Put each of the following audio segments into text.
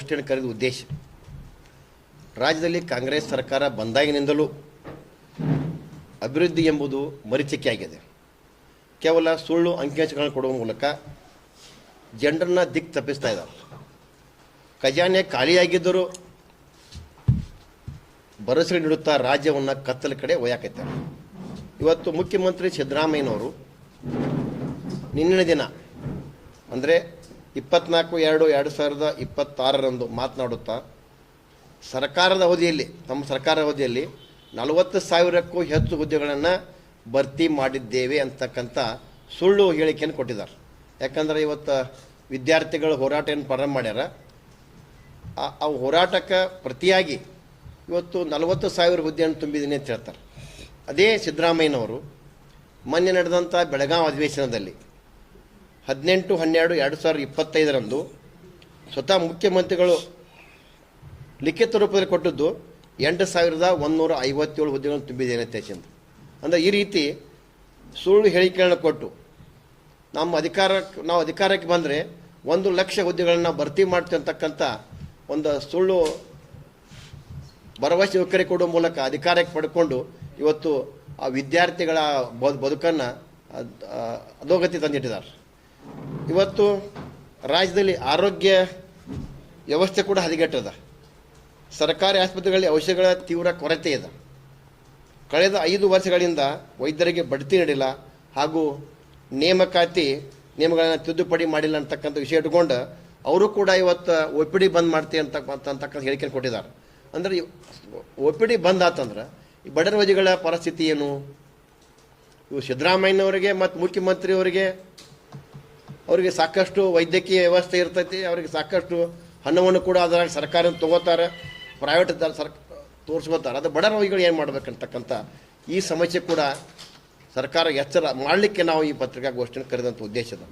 ಗೋಷ್ಠಿಯನ್ನು ಕರೆದ ಉದ್ದೇಶ ರಾಜ್ಯದಲ್ಲಿ ಕಾಂಗ್ರೆಸ್ ಸರ್ಕಾರ ಬಂದಾಗಿನಿಂದಲೂ ಅಭಿವೃದ್ಧಿ ಎಂಬುದು ಮರೀಚಿಕೆಯಾಗಿದೆ. ಕೇವಲ ಸುಳ್ಳು ಅಂಕಿಅಂಶಗಳನ್ನು ಕೊಡುವ ಮೂಲಕ ಜನರನ್ನು ದಿಕ್ಕು ತಪ್ಪಿಸ್ತಾ ಇದ್ದಾರೆ. ಖಜಾನೆ ಖಾಲಿಯಾಗಿದ್ದರೂ ಭರವಸೆ ನೀಡುತ್ತಾ ರಾಜ್ಯವನ್ನು ಕತ್ತಲ ಕಡೆ ಒಯ್ಯಾಕೈತಾರೆ. ಇವತ್ತು ಮುಖ್ಯಮಂತ್ರಿ ಸಿದ್ದರಾಮಯ್ಯನವರು ನಿನ್ನಿನ ದಿನ ಅಂದರೆ 24/2/2026 ಮಾತನಾಡುತ್ತಾ ಸರ್ಕಾರದ ಅವಧಿಯಲ್ಲಿ ತಮ್ಮ ಸರ್ಕಾರದ ಅವಧಿಯಲ್ಲಿ 40,000ಕ್ಕೂ ಹೆಚ್ಚು ಹುದ್ದೆಗಳನ್ನು ಭರ್ತಿ ಮಾಡಿದ್ದೇವೆ ಅಂತಕ್ಕಂಥ ಸುಳ್ಳು ಹೇಳಿಕೆಯನ್ನು ಕೊಟ್ಟಿದ್ದಾರೆ. ಯಾಕಂದರೆ ಇವತ್ತು ವಿದ್ಯಾರ್ಥಿಗಳು ಹೋರಾಟ ಏನು ಪ್ರಾರಂಭ ಮಾಡ್ಯಾರ, ಆ ಹೋರಾಟಕ್ಕೆ ಪ್ರತಿಯಾಗಿ ಇವತ್ತು 40,000 ಹುದ್ದೆಯನ್ನು ತುಂಬಿದ್ದೀನಿ ಅಂತ ಹೇಳ್ತಾರೆ. ಅದೇ ಸಿದ್ದರಾಮಯ್ಯನವರು ಮೊನ್ನೆ ನಡೆದಂಥ ಬೆಳಗಾವಿ ಅಧಿವೇಶನದಲ್ಲಿ 18/12/2025 ಸ್ವತಃ ಮುಖ್ಯಮಂತ್ರಿಗಳು ಲಿಖಿತ ರೂಪದಲ್ಲಿ ಕೊಟ್ಟದ್ದು 8,157 ಹುದ್ದೆಗಳನ್ನು ತುಂಬಿದ್ದೇನೆ ಅಂತ. ಅಂದರೆ ಈ ರೀತಿ ಸುಳ್ಳು ಹೇಳಿಕೆಗಳನ್ನು ಕೊಟ್ಟು ನಾವು ಅಧಿಕಾರಕ್ಕೆ ಬಂದರೆ 1,00,000 ಹುದ್ದೆಗಳನ್ನು ಭರ್ತಿ ಮಾಡ್ತೀವಿ ಅಂತಕ್ಕಂಥ ಒಂದು ಸುಳ್ಳು ಭರವಸೆ ಯುವಕರಿಗೆ ಕೊಡುವ ಮೂಲಕ ಅಧಿಕಾರಕ್ಕೆ ಪಡ್ಕೊಂಡು ಇವತ್ತು ಆ ವಿದ್ಯಾರ್ಥಿಗಳ ಬದುಕನ್ನು ಅಧೋಗತಿ ತಂದಿಟ್ಟಿದ್ದಾರೆ. ಇವತ್ತು ರಾಜ್ಯದಲ್ಲಿ ಆರೋಗ್ಯ ವ್ಯವಸ್ಥೆ ಕೂಡ ಹದಗೆಟ್ಟದ. ಸರ್ಕಾರಿ ಆಸ್ಪತ್ರೆಗಳಲ್ಲಿ ಔಷಧಿಗಳ ತೀವ್ರ ಕೊರತೆ ಇದೆ. ಕಳೆದ 5 ವರ್ಷಗಳಿಂದ ವೈದ್ಯರಿಗೆ ಬಡ್ತಿ ನೀಡಿಲ್ಲ ಹಾಗೂ ನಿಯಮಗಳನ್ನು ತಿದ್ದುಪಡಿ ಮಾಡಿಲ್ಲ ಅಂತಕ್ಕಂಥ ವಿಷಯ ಇಟ್ಕೊಂಡು ಅವರು ಕೂಡ ಇವತ್ತು OPD ಬಂದ್ ಮಾಡ್ತೀವಿ ಅಂತಕ್ಕಂಥ ಹೇಳಿಕೆಯನ್ನು ಕೊಟ್ಟಿದ್ದಾರೆ. ಅಂದರೆ OPD ಬಂದ್ ಆತಂದ್ರೆ ಈ ಬಡ ರೋಗಿಗಳ ಪರಿಸ್ಥಿತಿ ಏನು? ಇವು ಸಿದ್ದರಾಮಯ್ಯನವರಿಗೆ ಮತ್ತು ಮುಖ್ಯಮಂತ್ರಿಯವರಿಗೆ ಅವರಿಗೆ ಸಾಕಷ್ಟು ವೈದ್ಯಕೀಯ ವ್ಯವಸ್ಥೆ ಇರ್ತೈತಿ, ಅವರಿಗೆ ಸಾಕಷ್ಟು ಹಣವನ್ನು ಕೂಡ ಅದರಾಗ ಸರ್ಕಾರ ತೊಗೋತಾರೆ, ಪ್ರೈವೇಟ್ ತೋರಿಸ್ಕೋತಾರೆ. ಅದು ಬಡ ರೋಗಿಗಳು ಏನು ಮಾಡಬೇಕಂತಕ್ಕಂಥ ಈ ಸಮಸ್ಯೆ ಕೂಡ ಸರ್ಕಾರ ಎಚ್ಚರ ಮಾಡಲಿಕ್ಕೆ ನಾವು ಈ ಪತ್ರಿಕಾಗೋಷ್ಠಿಯನ್ನು ಕರೆದಂಥ ಉದ್ದೇಶದ.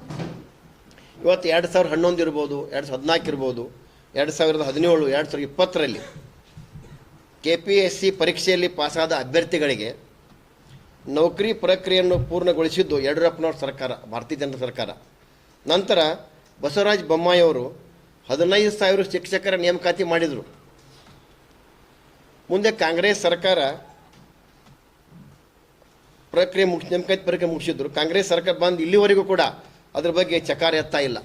ಇವತ್ತು 2011 ಇರ್ಬೋದು, 2014 ಇರ್ಬೋದು, 2017, 2020ರಲ್ಲಿ KPSC ಪರೀಕ್ಷೆಯಲ್ಲಿ ಪಾಸಾದ ಅಭ್ಯರ್ಥಿಗಳಿಗೆ ನೌಕರಿ ಪ್ರಕ್ರಿಯೆಯನ್ನು ಪೂರ್ಣಗೊಳಿಸಿದ್ದು ಯಡಿಯೂರಪ್ಪನವ್ರ ಸರ್ಕಾರ, ಭಾರತೀಯ ಜನತಾ ಸರ್ಕಾರ. ನಂತರ ಬಸವರಾಜ ಬೊಮ್ಮಾಯಿಯವರು 15,000 ಶಿಕ್ಷಕರ ನೇಮಕಾತಿ ಮಾಡಿದರು. ಮುಂದೆ ಕಾಂಗ್ರೆಸ್ ಸರ್ಕಾರ ನೇಮಕಾತಿ ಪ್ರಕ್ರಿಯೆ ಮುಗಿಸಿದ್ರು. ಕಾಂಗ್ರೆಸ್ ಸರ್ಕಾರ ಬಂದು ಇಲ್ಲಿವರೆಗೂ ಕೂಡ ಅದ್ರ ಬಗ್ಗೆ ಚಕಾರ ಎತ್ತಾ ಇಲ್ಲ.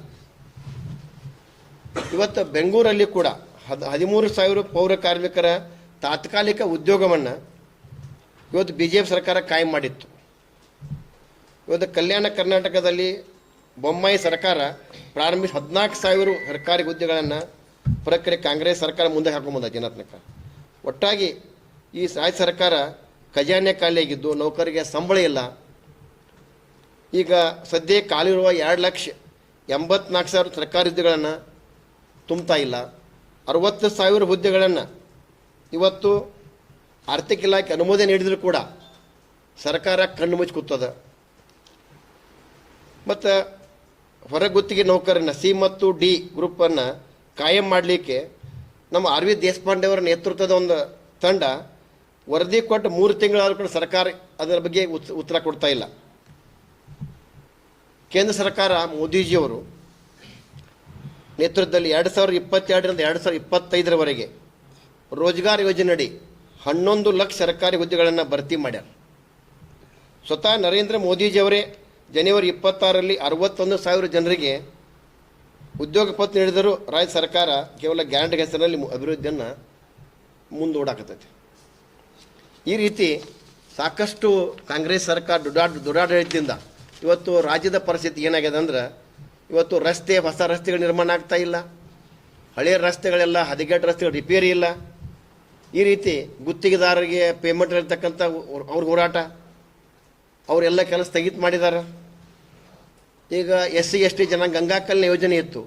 ಇವತ್ತು ಬೆಂಗಳೂರಲ್ಲಿ ಕೂಡ 13,000 ಪೌರ ಕಾರ್ಮಿಕರ ತಾತ್ಕಾಲಿಕ ಉದ್ಯೋಗವನ್ನು ಇವತ್ತು BJP ಸರ್ಕಾರ ಕಾಯಂ ಮಾಡಿತ್ತು. ಇವತ್ತು ಕಲ್ಯಾಣ ಕರ್ನಾಟಕದಲ್ಲಿ ಬೊಮ್ಮಾಯಿ ಸರ್ಕಾರ ಪ್ರಾರಂಭಿಸಿ 14,000 ಸರ್ಕಾರಿ ಹುದ್ದೆಗಳನ್ನು ಪ್ರಕ್ರಿಯೆ ಕಾಂಗ್ರೆಸ್ ಸರ್ಕಾರ ಮುಂದೆ ಹಾಕೊಂಬಂದ ಜನಾತ್ಮಕ. ಒಟ್ಟಾಗಿ ಈ ರಾಜ್ಯ ಸರ್ಕಾರ ಖಜಾನೆ ಖಾಲಿಯಾಗಿದ್ದು ನೌಕರಿಗೆ ಸಂಬಳ ಇಲ್ಲ. ಈಗ ಸದ್ಯ ಖಾಲಿರುವ 2,84,000 ಸರ್ಕಾರಿ ಹುದ್ದೆಗಳನ್ನು ತುಂಬ್ತಾ ಇಲ್ಲ. 60,000 ಹುದ್ದೆಗಳನ್ನು ಇವತ್ತು ಆರ್ಥಿಕ ಇಲಾಖೆ ಅನುಮೋದನೆ ನೀಡಿದರೂ ಕೂಡ ಸರ್ಕಾರ ಕಣ್ಣು ಮುಚ್ಚಿ ಕೂತದ. ಮತ್ತು ಹೊರಗುತ್ತಿಗೆ ನೌಕರನ C ಮತ್ತು D ಗ್ರೂಪನ್ನು ಕಾಯಂ ಮಾಡಲಿಕ್ಕೆ ನಮ್ಮ RV ದೇಶಪಾಂಡೆ ಅವರ ನೇತೃತ್ವದ ಒಂದು ತಂಡ ವರದಿ ಕೊಟ್ಟು 3 ತಿಂಗಳಾದರೂ ಕೂಡ ಸರ್ಕಾರ ಅದರ ಬಗ್ಗೆ ಉತ್ತರ ಕೊಡ್ತಾ ಇಲ್ಲ. ಕೇಂದ್ರ ಸರ್ಕಾರ ಮೋದಿಜಿಯವರು ನೇತೃತ್ವದಲ್ಲಿ 2022ರಿಂದ 2025ರವರೆಗೆ ರೋಜ್ಗಾರ್ ಯೋಜನೆಯಡಿ 11 ಲಕ್ಷ ಸರ್ಕಾರಿ ಹುದ್ದೆಗಳನ್ನು ಭರ್ತಿ ಮಾಡ್ಯಾರ. ಸ್ವತಃ ನರೇಂದ್ರ ಮೋದಿಜಿಯವರೇ ಜನವರಿ 26ರಲ್ಲಿ 61,000 ಜನರಿಗೆ ಉದ್ಯೋಗ ಪತ್ರ ನೀಡಿದರೂ ರಾಜ್ಯ ಸರ್ಕಾರ ಕೇವಲ ಗ್ಯಾರಂಟಿ ಹೆಸರಿನಲ್ಲಿ ಅಭಿವೃದ್ಧಿಯನ್ನು ಮುಂದೂಡಾಕತ್ತೈತಿ. ಈ ರೀತಿ ಸಾಕಷ್ಟು ಕಾಂಗ್ರೆಸ್ ಸರ್ಕಾರ ದುರಾಡಳಿತದಿಂದ ಇವತ್ತು ರಾಜ್ಯದ ಪರಿಸ್ಥಿತಿ ಏನಾಗಿದೆ ಅಂದ್ರೆ ಇವತ್ತು ಹೊಸ ರಸ್ತೆಗಳು ನಿರ್ಮಾಣ ಆಗ್ತಾ ಇಲ್ಲ, ಹಳೆಯ ರಸ್ತೆಗಳೆಲ್ಲ ಹದಗೆಟ್ಟ ರಸ್ತೆಗಳು ರಿಪೇರಿ ಇಲ್ಲ. ಈ ರೀತಿ ಗುತ್ತಿಗೆದಾರರಿಗೆ ಪೇಮೆಂಟ್ ಇರ್ತಕ್ಕಂಥ ಅವ್ರ ಹೋರಾಟ ಅವರೆಲ್ಲ ಕೆಲಸ ಸ್ಥಗಿತ ಮಾಡಿದ್ದಾರೆ. ಈಗ SC ST ಜನಾಂಗ ಗಂಗಾಕಲ್ಯಾಣ ಯೋಜನೆ ಇತ್ತು,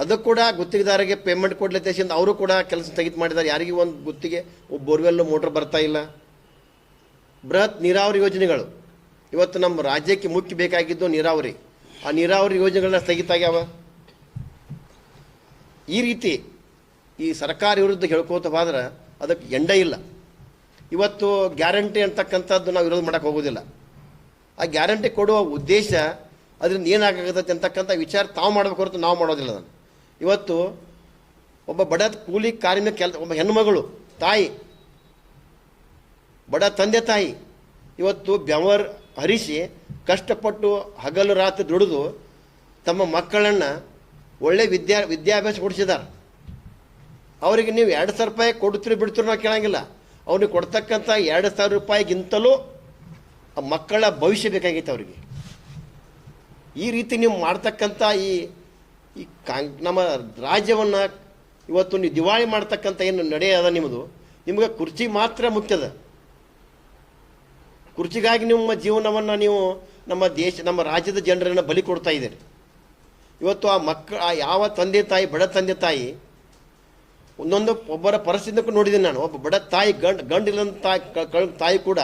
ಅದು ಕೂಡ ಗುತ್ತಿಗೆದಾರರಿಗೆ ಪೇಮೆಂಟ್ ಕೊಡ್ಲಿದ್ದೇಶಿಂದ ಅವರು ಕೂಡ ಕೆಲಸ ಸ್ಥಗಿತ ಮಾಡಿದ್ದಾರೆ. ಯಾರಿಗೂ ಒಂದು ಗುತ್ತಿಗೆ ಬೋರ್ವೆಲ್ಲು ಮೋಟ್ರ್ ಬರ್ತಾ ಇಲ್ಲ. ಬೃಹತ್ ನೀರಾವರಿ ಯೋಜನೆಗಳು ಇವತ್ತು ನಮ್ಮ ರಾಜ್ಯಕ್ಕೆ ಮುಖ್ಯ ಬೇಕಾಗಿದ್ದು ನೀರಾವರಿ, ಆ ನೀರಾವರಿ ಯೋಜನೆಗಳನ್ನ ಸ್ಥಗಿತ ಆಗ್ಯಾವ. ಈ ರೀತಿ ಈ ಸರ್ಕಾರ ವಿರುದ್ಧ ಹೇಳ್ಕೋತ ಹೋದ್ರೆ ಅದಕ್ಕೆ ಎಂಡ ಇಲ್ಲ. ಇವತ್ತು ಗ್ಯಾರಂಟಿ ಅಂತಕ್ಕಂಥದ್ದು ನಾವು ವಿರೋಧ ಮಾಡೋಕ್ಕೆ ಹೋಗೋದಿಲ್ಲ. ಆ ಗ್ಯಾರಂಟಿ ಕೊಡುವ ಉದ್ದೇಶ ಅದರಿಂದ ಏನಾಗತ್ತೆ ಅಂತಕ್ಕಂಥ ವಿಚಾರ ತಾವು ಮಾಡಬೇಕು ಹೊರತು ನಾವು ಮಾಡೋದಿಲ್ಲ. ಅದನ್ನು ಇವತ್ತು ಒಬ್ಬ ಬಡ ಕೂಲಿ ಕಾರ್ಮಿಕ ಒಬ್ಬ ಹೆಣ್ಣುಮಗಳು ತಾಯಿ, ಬಡ ತಂದೆ ತಾಯಿ ಇವತ್ತು ಬೆವರ್ ಹರಿಸಿ ಕಷ್ಟಪಟ್ಟು ಹಗಲು ರಾತ್ರಿ ದುಡಿದು ತಮ್ಮ ಮಕ್ಕಳನ್ನು ಒಳ್ಳೆ ವಿದ್ಯಾಭ್ಯಾಸ ಕೊಡಿಸಿದ್ದಾರೆ. ಅವರಿಗೆ ನೀವು 2,000 ರೂಪಾಯಿ ಕೊಡ್ತೀರಿ ಬಿಡ್ತೀರಿ ನಾವು ಕೇಳಂಗಿಲ್ಲ. ಅವ್ರಿಗೆ ಕೊಡ್ತಕ್ಕಂಥ 2,000 ರೂಪಾಯಿಗಿಂತಲೂ ಆ ಮಕ್ಕಳ ಭವಿಷ್ಯ ಬೇಕಾಗಿತ್ತು ಅವರಿಗೆ. ಈ ರೀತಿ ನೀವು ಮಾಡ್ತಕ್ಕಂಥ ಈ ನಮ್ಮ ರಾಜ್ಯವನ್ನು ಇವತ್ತು ನೀವು ದಿವಾಳಿ ಮಾಡ್ತಕ್ಕಂಥ ಏನು ನಡೆಯದ ನಿಮಗೆ ಕುರ್ಚಿ ಮಾತ್ರ ಮುಖ್ಯದ. ಕುರ್ಚಿಗಾಗಿ ನಿಮ್ಮ ಜೀವನವನ್ನು ನೀವು ನಮ್ಮ ರಾಜ್ಯದ ಜನರನ್ನು ಬಲಿ ಕೊಡ್ತಾ ಇದ್ದೀರಿ. ಇವತ್ತು ಆ ಯಾವ ತಂದೆ ತಾಯಿ, ಬಡ ತಂದೆ ತಾಯಿ, ಒಬ್ಬರ ಪರಿಸ್ಥಿತಿಗೂ ನೋಡಿದ್ದೀನಿ ನಾನು. ಒಬ್ಬ ಬಡ ತಾಯಿ, ಗಂಡಿಲ್ಲಂತ ತಾಯಿ ಕೂಡ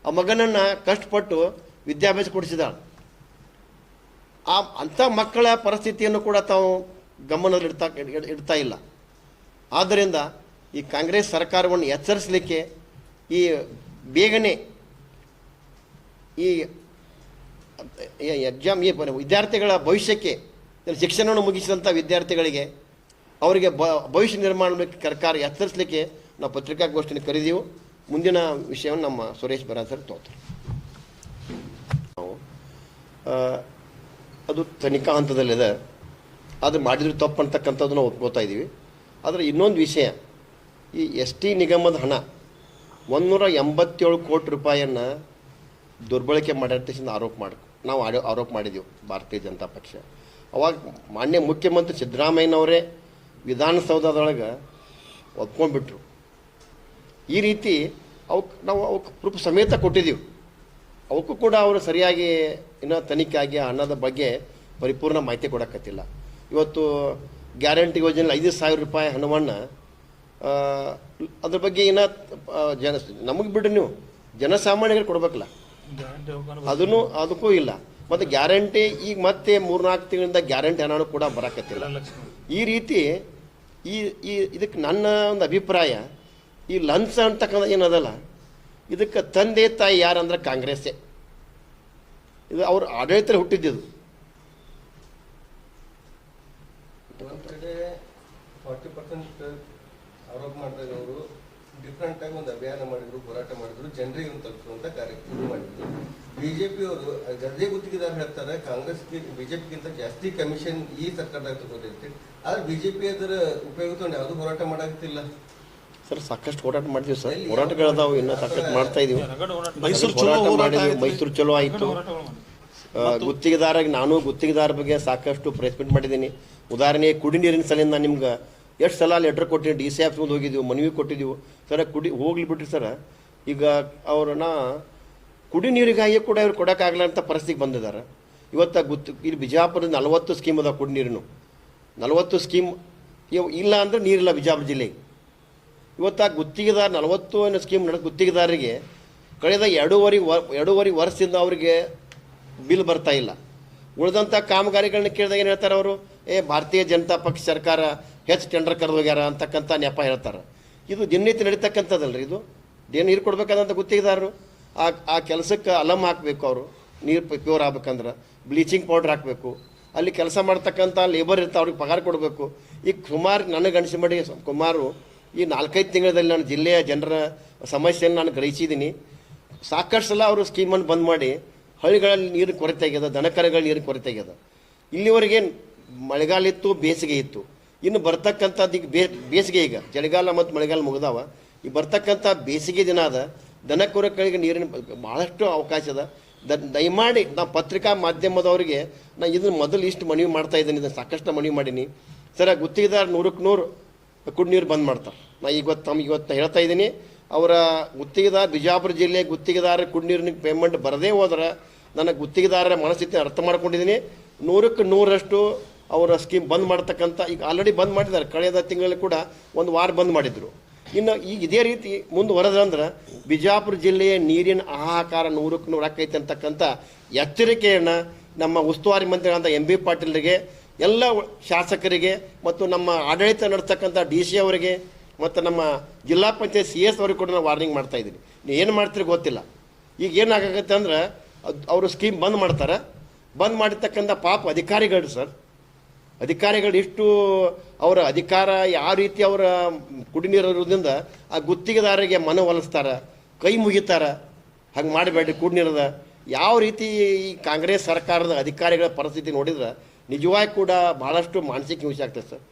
ಆ ಮಗನನ್ನು ಕಷ್ಟಪಟ್ಟು ವಿದ್ಯಾಭ್ಯಾಸ ಕೊಡಿಸಿದಾಳೆ. ಅಂಥ ಮಕ್ಕಳ ಪರಿಸ್ಥಿತಿಯನ್ನು ಕೂಡ ತಾವು ಗಮನದಲ್ಲಿ ಇಡ್ತಾ ಇಲ್ಲ. ಆದ್ದರಿಂದ ಈ ಕಾಂಗ್ರೆಸ್ ಸರ್ಕಾರವನ್ನು ಎಚ್ಚರಿಸಲಿಕ್ಕೆ ಈ ಬೇಗನೆ ಈ ಎಕ್ಸಾಮ್ ವಿದ್ಯಾರ್ಥಿಗಳ ಭವಿಷ್ಯಕ್ಕೆ ಶಿಕ್ಷಣವನ್ನು ಮುಗಿಸಿದಂಥ ವಿದ್ಯಾರ್ಥಿಗಳಿಗೆ ಅವರಿಗೆ ಭವಿಷ್ಯ ನಿರ್ಮಾಣ ಸರ್ಕಾರ ಎಚ್ಚರಿಸಲಿಕ್ಕೆ ನಾವು ಪತ್ರಿಕಾಗೋಷ್ಠಿಯನ್ನು ಕರೆದೀವು. ಮುಂದಿನ ವಿಷಯವನ್ನು ನಮ್ಮ ಸುರೇಶ್ ಬರಾದ್ ಸರ್ ತೋತಾರೆ. ನಾವು ಅದು ತನಿಖಾ ಹಂತದಲ್ಲಿದೆ, ಅದು ಮಾಡಿದ್ರು ತಪ್ಪು ಅಂತಕ್ಕಂಥದ್ದನ್ನು ಒಪ್ಕೋತಾ ಇದ್ದೀವಿ. ಆದರೆ ಇನ್ನೊಂದು ವಿಷಯ, ಈ ST ನಿಗಮದ ಹಣ 187 ಕೋಟಿ ರೂಪಾಯಿಯನ್ನು ದುರ್ಬಳಕೆ ಮಾಡಿದ ನಾವು ಆರೋಪ ಮಾಡಿದ್ದೀವಿ ಭಾರತೀಯ ಜನತಾ ಪಕ್ಷ. ಅವಾಗ ಮಾನ್ಯ ಮುಖ್ಯಮಂತ್ರಿ ಸಿದ್ದರಾಮಯ್ಯನವರೇ ವಿಧಾನಸೌಧದೊಳಗೆ ಒಪ್ಕೊಂಡ್ಬಿಟ್ರು. ಈ ರೀತಿ ಅವಕ್ಕೆ ಪ್ರೂಫ್ ಸಮೇತ ಕೊಟ್ಟಿದ್ದೀವಿ. ಅವಕ್ಕೂ ಕೂಡ ಅವರು ಸರಿಯಾಗಿ ಇನ್ನೂ ತನಿಖೆ ಆಗಿ ಹಣದ ಬಗ್ಗೆ ಪರಿಪೂರ್ಣ ಮಾಹಿತಿ ಕೊಡೋಕ್ಕತ್ತಿಲ್ಲ. ಇವತ್ತು ಗ್ಯಾರಂಟಿ ಯೋಜನೆ 5,000 ರೂಪಾಯಿ ಹಣವನ್ನು ಅದ್ರ ಬಗ್ಗೆ ಇನ್ನೂ ನಮಗೆ ಬಿಡ್ರಿ, ನೀವು ಜನಸಾಮಾನ್ಯರಿಗೆ ಕೊಡ್ಬೇಕಲ್ಲ, ಅದಕ್ಕೂ ಇಲ್ಲ. ಮತ್ತು ಗ್ಯಾರಂಟಿ ಈಗ ಮತ್ತೆ 3-4 ತಿಂಗಳಿಂದ ಗ್ಯಾರಂಟಿ ಹಣನೂ ಕೂಡ ಬರೋಕತ್ತಿಲ್ಲ. ಈ ರೀತಿ ಇದಕ್ಕೆ ನನ್ನ ಒಂದು ಅಭಿಪ್ರಾಯ, ಈ ಲಂಚ ಅಂತಕ್ಕಂಥ ಏನದಲ್ಲ, ಇದಕ್ಕೆ ತಂದೆ ತಾಯಿ ಯಾರಂದ್ರೆ ಕಾಂಗ್ರೆಸ್ಸೇ. ಇದು ಅವ್ರ ಆಡಳಿತ ಹುಟ್ಟಿದ್ದು. 40% ಆರೋಪ ಮಾಡಿದಾಗ ಅವರು ಡಿಫ್ರೆಂಟ್ ಆಗಿ ಒಂದು ಅಭಿಯಾನ ಮಾಡಿದ್ರು, ಹೋರಾಟ ಮಾಡಿದ್ರು, ಜನರಿಗೆ ಒಂದು ತಲುಪುವಂತ ಕಾರ್ಯಕ್ರಮ ಮಾಡಿದ್ರು. ಬಿಜೆಪಿ ಅವರು ಗದ್ದೆ ಗುತ್ತಿಗೆದಾರ ಹೇಳ್ತಾರೆ ಕಾಂಗ್ರೆಸ್ಗೆ ಬಿಜೆಪಿಗಿಂತ ಜಾಸ್ತಿ ಕಮಿಷನ್ ಈ ಸರ್ಕಾರದಾಗ ತಗೋತೈತಿ. ಆದ್ರೆ ಬಿಜೆಪಿ ಅದರ ಉಪಯೋಗ ತಗೊಂಡು ಯಾವುದು ಹೋರಾಟ ಮಾಡಾಕತ್ತಿಲ್ಲ. ಸರ್ ಸಾಕಷ್ಟು ಹೋರಾಟ ಮಾಡ್ತೀವಿ ಸರ್, ಹೋರಾಟಗಳದಾವು ಇನ್ನೂ ಸಾಕಷ್ಟು ಮಾಡ್ತಾ ಇದೀವಿ. ಮೈಸೂರು ಚಲೋ ಆಯಿತು. ಗುತ್ತಿಗೆದಾರಾಗಿ ನಾನು ಗುತ್ತಿಗೆದಾರ ಬಗ್ಗೆ ಸಾಕಷ್ಟು ಪ್ರೆಸ್ ಮೀಟ್ ಮಾಡಿದ್ದೀನಿ. ಉದಾಹರಣೆ ಕುಡಿ ನೀರಿನ ಸಲಿಂದ ನಿಮ್ಗೆ ಎಷ್ಟು ಸಲ ಲೆಟ್ರ್ ಕೊಟ್ಟಿದ್ದೀವಿ, DC ಆಫೀಸ್ ಮುಂದೆ ಹೋಗಿದ್ದೀವಿ, ಮನವಿ ಕೊಟ್ಟಿದ್ದೀವಿ. ಸರ್ ಹೋಗ್ಲಿ ಬಿಟ್ರಿ ಸರ್, ಈಗ ಅವ್ರನ್ನ ಕುಡಿ ನೀರಿಗಾಗಿ ಕೂಡ ಇವ್ರು ಕೊಡೋಕ್ಕಾಗಲ್ಲ ಅಂತ ಪರಿಸ್ಥಿತಿಗೆ ಬಂದಿದ್ದಾರೆ. ಇವತ್ತು ಇಲ್ಲಿ ಬಿಜಾಪುರದ 40 ಸ್ಕೀಮ್ ಅದಾವೆ ಕುಡಿ ನೀರಿನ. 40 ಸ್ಕೀಮ್ ಇಲ್ಲ ಅಂದರೆ ನೀರಿಲ್ಲ ಬಿಜಾಪುರ ಜಿಲ್ಲೆಗೆ. ಇವತ್ತು ಆ ಗುತ್ತಿಗೆದಾರ 40 ಸ್ಕೀಮ್ ಗುತ್ತಿಗೆದಾರರಿಗೆ ಕಳೆದ ಎರಡೂವರೆ ವರ್ಷದಿಂದ ಅವರಿಗೆ ಬಿಲ್ ಬರ್ತಾ ಇಲ್ಲ. ಉಳಿದಂಥ ಕಾಮಗಾರಿಗಳನ್ನ ಕೇಳಿದಾಗ ಏನು ಹೇಳ್ತಾರೆ ಅವರು, ಭಾರತೀಯ ಜನತಾ ಪಕ್ಷ ಸರ್ಕಾರ ಹೆಚ್ಚು ಟೆಂಡರ್ ಕರೆದು ಹೋಗ್ಯಾರ ಅಂತಕ್ಕಂಥ ನೆಪ ಹೇಳ್ತಾರೆ. ಇದು ದಿನನಿತ್ಯ ನಡೀತಕ್ಕಂಥದ್ದಲ್ರಿ. ಇದು ನೀರು ಕೊಡ್ಬೇಕಾದಂಥ ಗುತ್ತಿಗೆದಾರರು ಆ ಕೆಲಸಕ್ಕೆ ಅಲಮ್ ಹಾಕಬೇಕು. ಅವರು ನೀರು ಪ್ಯೂರ್ ಆಗ್ಬೇಕಂದ್ರೆ ಬ್ಲೀಚಿಂಗ್ ಪೌಡ್ರ್ ಹಾಕಬೇಕು. ಅಲ್ಲಿ ಕೆಲಸ ಮಾಡ್ತಕ್ಕಂಥ ಲೇಬರ್ ಇರ್ತಾರೆ, ಅವ್ರಿಗೆ ಪಗಾರ ಕೊಡಬೇಕು. ಈಗ ಸುಮಾರು ನನಗೆ ಅನಿಸಿ ಮಾಡಿ ಸುಮಾರು ಈ 4-5 ತಿಂಗಳಲ್ಲಿ ನಾನು ಜಿಲ್ಲೆಯ ಜನರ ಸಮಸ್ಯೆಯನ್ನು ನಾನು ಗ್ರಹಿಸಿದ್ದೀನಿ. ಸಾಕಷ್ಟು ಸಲ ಅವರು ಸ್ಕೀಮನ್ನು ಬಂದ್ ಮಾಡಿ ಹಳ್ಳಿಗಳಲ್ಲಿ ನೀರಿನ ಕೊರತೆ ಆಗ್ಯದ, ದನಕರಗಳ ನೀರಿನ ಕೊರತೆ ಆಗ್ಯದ. ಇಲ್ಲಿವರೆಗೆ ಮಳೆಗಾಲ ಇತ್ತು, ಬೇಸಿಗೆ ಇತ್ತು. ಇನ್ನು ಬರ್ತಕ್ಕಂಥದ್ದು ಈಗ ಬೇಸಿಗೆ, ಈಗ ಚಳಿಗಾಲ ಮತ್ತು ಮಳೆಗಾಲ ಮುಗಿದಾವ. ಈ ಬರ್ತಕ್ಕಂಥ ಬೇಸಿಗೆ ದಿನ ಅದ, ದನಕರುಗಳಿಗೆ ನೀರಿನ ಭಾಳಷ್ಟು ಅವಕಾಶ ಅದ. ದಯಮಾಡಿ ನಾವು ಪತ್ರಿಕಾ ಮಾಧ್ಯಮದವರಿಗೆ ನಾನು ಇದನ್ನು ಮೊದಲು ಇಷ್ಟು ಮನವಿ ಮಾಡ್ತಾ ಇದ್ದೀನಿ, ಇದನ್ನು ಸಾಕಷ್ಟು ಮನವಿ ಮಾಡೀನಿ. ಸರ್ ಗುತ್ತಿಗೆದಾರ 100ಕ್ಕೆ 100 ಕುಡಿ ನೀರು ಬಂದ್ ಮಾಡ್ತಾರೆ. ನಾನು ಇವತ್ತು ಹೇಳ್ತಾ ಇದ್ದೀನಿ, ಅವರ ಗುತ್ತಿಗೆದಾರ ಬಿಜಾಪುರ ಜಿಲ್ಲೆ ಗುತ್ತಿಗೆದಾರ ಕುಡಿ ನೀರಿನ ಪೇಮೆಂಟ್ ಬರದೇ ಹೋದ್ರೆ ನನಗೆ ಗುತ್ತಿಗೆದಾರರ ಮನಸ್ಥಿತಿ ಅರ್ಥ ಮಾಡ್ಕೊಂಡಿದ್ದೀನಿ. 100ಕ್ಕೆ 100ರಷ್ಟು ಅವರ ಸ್ಕೀಮ್ ಬಂದ್ ಮಾಡ್ತಕ್ಕಂಥ, ಈಗ ಆಲ್ರೆಡಿ ಬಂದ್ ಮಾಡಿದ್ದಾರೆ. ಕಳೆದ ತಿಂಗಳಲ್ಲಿ ಕೂಡ 1 ವಾರ ಬಂದ್ ಮಾಡಿದ್ರು. ಇನ್ನು ಈಗ ಇದೇ ರೀತಿ ಮುಂದುವರೆದಂದ್ರೆ ಬಿಜಾಪುರ ಜಿಲ್ಲೆಯ ನೀರಿನ ಹಾಹಾಕಾರ 100ಕ್ಕೆ 100 ಆಕೈತೆ ಅಂತಕ್ಕಂಥ ಎಚ್ಚರಿಕೆಯನ್ನು ನಮ್ಮ ಉಸ್ತುವಾರಿ ಮಂತ್ರಿಗಳಂತ MB ಪಾಟೀಲ್ರಿಗೆ, ಎಲ್ಲ ಶಾಸಕರಿಗೆ ಮತ್ತು ನಮ್ಮ ಆಡಳಿತ ನಡೆಸ್ತಕ್ಕಂಥ DC ಅವರಿಗೆ ಮತ್ತು ನಮ್ಮ ಜಿಲ್ಲಾ ಪಂಚಾಯತ್ CS ಅವ್ರಿಗೆ ಕೂಡ ನಾನು ವಾರ್ನಿಂಗ್ ಮಾಡ್ತಾ ಇದ್ದೀನಿ. ನೀವು ಏನು ಮಾಡ್ತೀರಿ ಗೊತ್ತಿಲ್ಲ. ಈಗ ಏನಾಗತ್ತೆ ಅಂದ್ರೆ ಅವರು ಸ್ಕೀಮ್ ಬಂದ್ ಮಾಡ್ತಾರೆ. ಬಂದ್ ಮಾಡಿರ್ತಕ್ಕಂಥ ಪಾಪ ಅಧಿಕಾರಿಗಳು ಸರ್, ಅಧಿಕಾರಿಗಳು ಇಷ್ಟು ಅವರ ಅಧಿಕಾರ ಯಾವ ರೀತಿ ಅವರ ಕುಡಿನೀರು ಇರೋದ್ರಿಂದ ಆ ಗುತ್ತಿಗೆದಾರರಿಗೆ ಮನವೊಲಿಸ್ತಾರೆ, ಕೈ ಮುಗಿತಾರೆ. ಹಂಗೆ ಮಾಡಬೇಡ್ರಿ ಕುಡಿನೀರದ. ಯಾವ ರೀತಿ ಈ ಕಾಂಗ್ರೆಸ್ ಸರ್ಕಾರದ ಅಧಿಕಾರಿಗಳ ಪರಿಸ್ಥಿತಿ ನೋಡಿದ್ರೆ ನಿಜವಾಗಿ ಕೂಡ ಭಾಳಷ್ಟು ಮಾನಸಿಕ ಹಿಂಸೆ ಆಗ್ತದೆ ಸರ್.